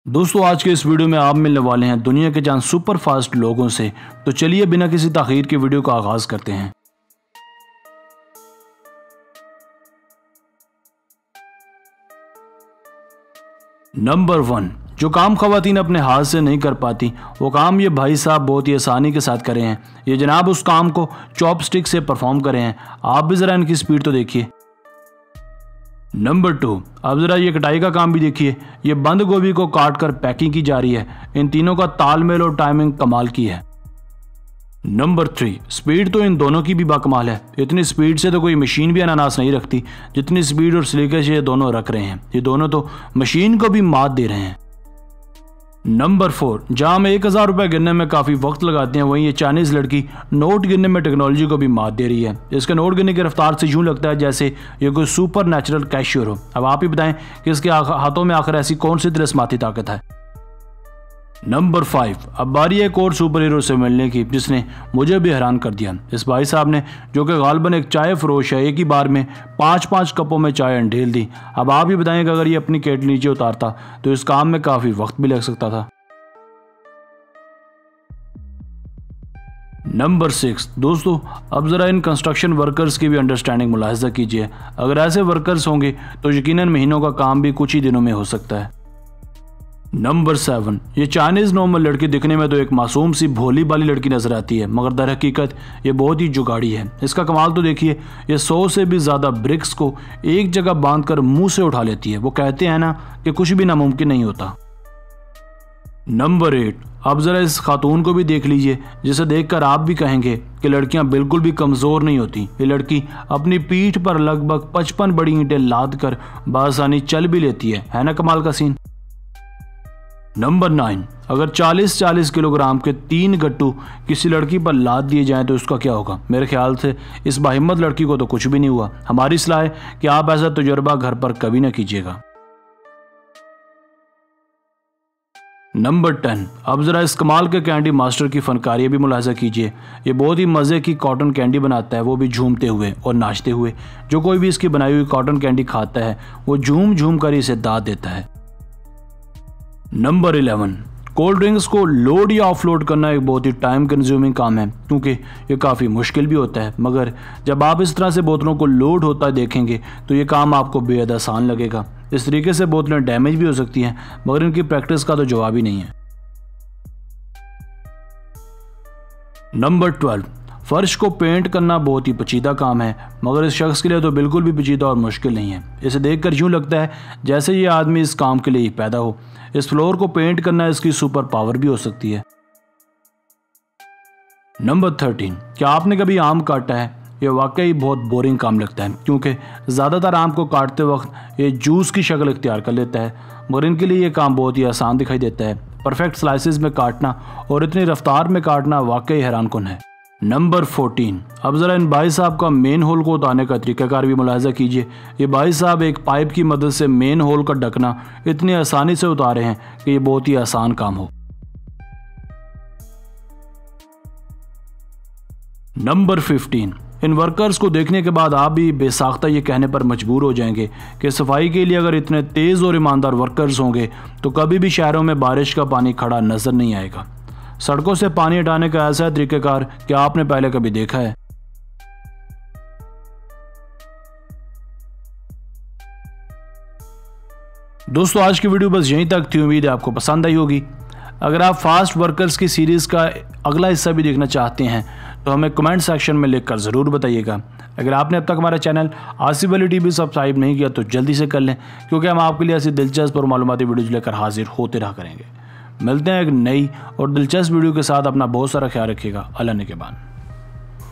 दोस्तों आज के इस वीडियो में आप मिलने वाले हैं दुनिया के चंद सुपर फास्ट लोगों से। तो चलिए बिना किसी ताखीर के वीडियो का आगाज करते हैं। नंबर 1, जो काम खवातीन अपने हाथ से नहीं कर पाती वो काम ये भाई साहब बहुत ही आसानी के साथ करे हैं। ये जनाब उस काम को चॉपस्टिक से परफॉर्म करे हैं। आप भी ज़रा इनकी स्पीड तो देखिए। नंबर 2, अब ज़रा ये कटाई का काम भी देखिए। ये बंद गोभी को काट कर पैकिंग की जा रही है। इन तीनों का तालमेल और टाइमिंग कमाल की है। नंबर 3, स्पीड तो इन दोनों की भी बाकमाल है। इतनी स्पीड से तो कोई मशीन भी अनानास नहीं रखती जितनी स्पीड और सलीके से ये दोनों रख रहे हैं। ये दोनों तो मशीन को भी मात दे रहे हैं। नंबर 4, जहां हम 1000 रुपये गिनने में काफ़ी वक्त लगाते हैं वहीं ये चाइनीज़ लड़की नोट गिनने में टेक्नोलॉजी को भी मात दे रही है। इसके नोट गिनने की रफ्तार से यूँ लगता है जैसे ये कोई सुपर नेचुरल कैशियर हो। अब आप ही बताएं कि इसके हाथों में आखिर ऐसी कौन सी तिरस्माती ताकत है। नंबर 5, अब बारी एक और सुपर हीरो से मिलने की जिसने मुझे भी हैरान कर दिया। इस भाई साहब ने, जो कि गालबन एक चाय फरोश है, एक ही बार में 5-5 कपों में चाय अंडेल दी। अब आप ही बताएं कि अगर ये अपनी केटल नीचे उतारता तो इस काम में काफ़ी वक्त भी लग सकता था। नंबर 6, दोस्तों अब ज़रा इन कंस्ट्रक्शन वर्कर्स की भी अंडरस्टैंडिंग मुलाहिजा कीजिए। अगर ऐसे वर्कर्स होंगे तो यकीनन महीनों का काम भी कुछ ही दिनों में हो सकता है। नंबर 7, ये चाइनीज़ नॉर्मल लड़की दिखने में तो एक मासूम सी भोली भाली लड़की नजर आती है, मगर दर हकीकत ये बहुत ही जुगाड़ी है। इसका कमाल तो देखिए, ये 100 से भी ज़्यादा ब्रिक्स को एक जगह बांधकर मुंह से उठा लेती है। वो कहते हैं ना कि कुछ भी नामुमकिन नहीं होता। नंबर 8, अब ज़रा इस खातून को भी देख लीजिए जिसे देखकर आप भी कहेंगे कि लड़कियां बिल्कुल भी कमज़ोर नहीं होती। ये लड़की अपनी पीठ पर लगभग 55 बड़ी ईंटें लाद कर बासानी चल भी लेती है ना कमाल का सीन। नंबर 9, अगर 40-40 किलोग्राम के 3 गट्टू किसी लड़की पर लाद दिए जाएं तो उसका क्या होगा। मेरे ख्याल से इस बाहिम्मत लड़की को तो कुछ भी नहीं हुआ। हमारी सलाह है कि आप ऐसा तजुर्बा घर पर कभी ना कीजिएगा। नंबर 10, अब ज़रा इस कमाल के कैंडी मास्टर की फनकारी भी मुलाहिजा कीजिए। ये बहुत ही मज़े की कॉटन कैंडी बनाता है, वो भी झूमते हुए और नाचते हुए। जो कोई भी इसकी बनाई हुई कॉटन कैंडी खाता है वो झूम झूम कर इसे दाद देता है। नंबर 11, कोल्ड ड्रिंक्स को लोड या ऑफलोड करना एक बहुत ही टाइम कंज्यूमिंग काम है क्योंकि ये काफ़ी मुश्किल भी होता है। मगर जब आप इस तरह से बोतलों को लोड होता देखेंगे तो ये काम आपको बेहद आसान लगेगा। इस तरीके से बोतलें डैमेज भी हो सकती हैं मगर इनकी प्रैक्टिस का तो जवाब ही नहीं है। नंबर 12, फर्श को पेंट करना बहुत ही पेचीदा काम है मगर इस शख्स के लिए तो बिल्कुल भी पेचीदा और मुश्किल नहीं है। इसे देखकर यूँ लगता है जैसे ये आदमी इस काम के लिए ही पैदा हो। इस फ्लोर को पेंट करना इसकी सुपर पावर भी हो सकती है। नंबर 13, क्या आपने कभी आम काटा है? ये वाकई बहुत बोरिंग काम लगता है क्योंकि ज़्यादातर आम को काटते वक्त ये जूस की शक्ल इख्तियार कर लेता है, मगर इनके लिए ये काम बहुत ही आसान दिखाई देता है। परफेक्ट स्लाइसेस में काटना और इतनी रफ्तार में काटना वाकई हैरानकुन है। नंबर 14, अब ज़रा इन भाई साहब का मेन होल को उतारने का तरीक़ाकार भी मुलाहिजा कीजिए। ये भाई साहब एक पाइप की मदद से मेन होल का ढकना इतनी आसानी से उतारे हैं कि ये बहुत ही आसान काम हो। नंबर 15, इन वर्कर्स को देखने के बाद आप भी बेसाख्ता ये कहने पर मजबूर हो जाएंगे कि सफाई के लिए अगर इतने तेज़ और ईमानदार वर्कर्स होंगे तो कभी भी शहरों में बारिश का पानी खड़ा नजर नहीं आएगा। सड़कों से पानी हटाने का ऐसा तरीक़ाकार क्या आपने पहले कभी देखा है? दोस्तों आज की वीडियो बस यहीं तक थी। उम्मीद है आपको पसंद आई होगी। अगर आप फास्ट वर्कर्स की सीरीज़ का अगला हिस्सा भी देखना चाहते हैं तो हमें कमेंट सेक्शन में लिखकर ज़रूर बताइएगा। अगर आपने अब तक हमारा channel Asif Ali TV subscribe नहीं किया तो जल्दी से कर लें क्योंकि हम आपके लिए ऐसी दिलचस्प और मालूमाती वीडियोज़ लेकर हाजिर होते रहा करेंगे। मिलते हैं एक नई और दिलचस्प वीडियो के साथ। अपना बहुत सारा ख्याल रखिएगा। अल्लाह ने के बाद।